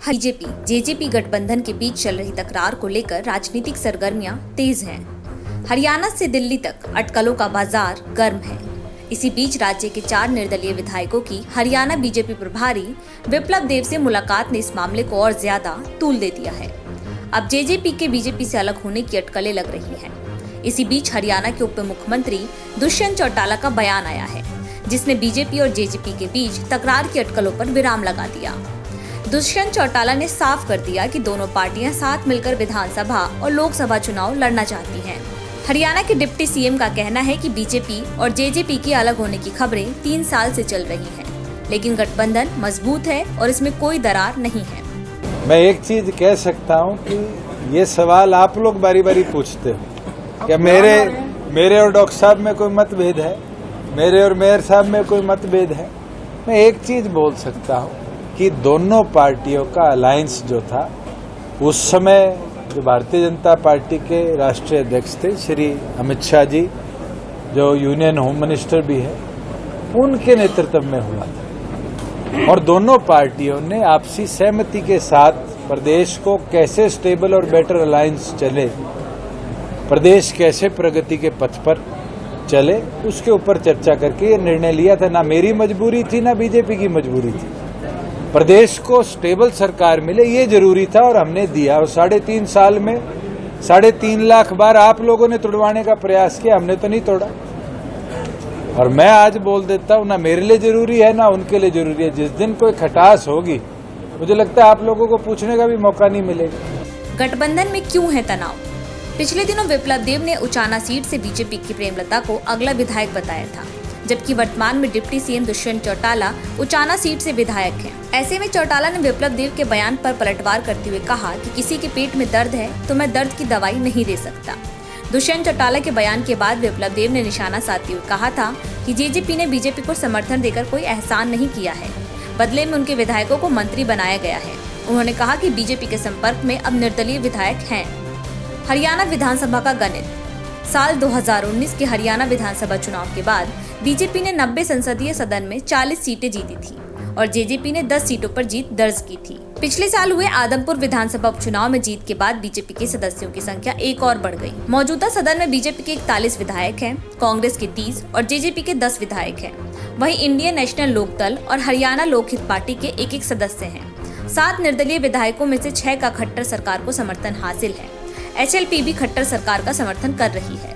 BJP JJP गठबंधन के बीच चल रही तकरार को लेकर राजनीतिक सरगर्मियां तेज हैं। हरियाणा से दिल्ली तक अटकलों का बाजार गर्म है। इसी बीच राज्य के 4 निर्दलीय विधायकों की हरियाणा बीजेपी प्रभारी विप्लव देव से मुलाकात ने इस मामले को और ज्यादा तूल दे दिया है। अब जेजेपी के बीजेपी से अलग होने की अटकलें लग रही हैं। इसी बीच हरियाणा के उप मुख्यमंत्री दुष्यंत चौटाला का बयान आया है, जिसने बीजेपी और जेजेपी के बीच तकरार की अटकलों पर विराम लगा दिया। दुष्यंत चौटाला ने साफ कर दिया कि दोनों पार्टियां साथ मिलकर विधानसभा और लोकसभा चुनाव लड़ना चाहती हैं। हरियाणा के डिप्टी सीएम का कहना है कि बीजेपी और जेजेपी के अलग होने की खबरें 3 साल से चल रही हैं, लेकिन गठबंधन मजबूत है और इसमें कोई दरार नहीं है। मैं एक चीज कह सकता हूं कि ये सवाल आप लोग बारी बारी पूछते हो क्या मेरे और डॉक्टर साहब में कोई मतभेद है, मेरे और मेयर साहब में कोई मतभेद है। मैं एक चीज बोल सकता हूं कि दोनों पार्टियों का अलायंस जो था, उस समय जो भारतीय जनता पार्टी के राष्ट्रीय अध्यक्ष थे श्री अमित शाह जी, जो यूनियन होम मिनिस्टर भी है, उनके नेतृत्व में हुआ था और दोनों पार्टियों ने आपसी सहमति के साथ प्रदेश को कैसे स्टेबल और बेटर अलायंस चले, प्रदेश कैसे प्रगति के पथ पर चले, उसके ऊपर चर्चा करके ये निर्णय लिया था। ना मेरी मजबूरी थी, ना बीजेपी की मजबूरी थी। प्रदेश को स्टेबल सरकार मिले ये जरूरी था और हमने दिया। और 3.5 साल में 3.5 लाख बार आप लोगों ने तोड़वाने का प्रयास किया, हमने तो नहीं तोड़ा। और मैं आज बोल देता हूं, ना मेरे लिए जरूरी है ना उनके लिए जरूरी है। जिस दिन कोई खटास होगी, मुझे लगता है आप लोगों को पूछने का भी मौका नहीं मिलेगा। गठबंधन में क्यों है तनाव? पिछले दिनों विप्लव देव ने उचाना सीट से बीजेपी की प्रेमलता को अगला विधायक बताया था, जबकि वर्तमान में deputy CM Dushyant Chautala Uchana seat से विधायक हैं। ऐसे में चौटाला ने विप्लव देव के बयान पर पलटवार करते हुए कहा कि किसी के पेट में दर्द है तो मैं दर्द की दवाई नहीं दे सकता। दुष्यंत चौटाला के बयान के बाद विप्लव देव ने निशाना साधते हुए कहा था कि जेजेपी ने बीजेपी को समर्थन देकर कोई एहसान नहीं किया है, बदले में उनके विधायकों को मंत्री बनाया गया है। उन्होंने कहा कि बीजेपी के संपर्क में अब निर्दलीय विधायक हैं। हरियाणा विधानसभा का गणित। साल 2019 के हरियाणा विधानसभा चुनाव के बाद बीजेपी ने 90 संसदीय सदन में 40 सीटें जीती थी और जेजेपी ने 10 सीटों पर जीत दर्ज की थी। पिछले साल हुए आदमपुर विधानसभा उपचुनाव में जीत के बाद बीजेपी के सदस्यों की संख्या एक और बढ़ गई। मौजूदा सदन में बीजेपी के 41 विधायक हैं, कांग्रेस के 30 और जेजेपी के 10 विधायक हैं। वहीं इंडियन नेशनल लोकदल और हरियाणा लोकहित पार्टी के 1-1 सदस्य हैं। 7 निर्दलीय विधायकों में से 6 का खट्टर सरकार को समर्थन हासिल है। HLP भी खट्टर सरकार का समर्थन कर रही है।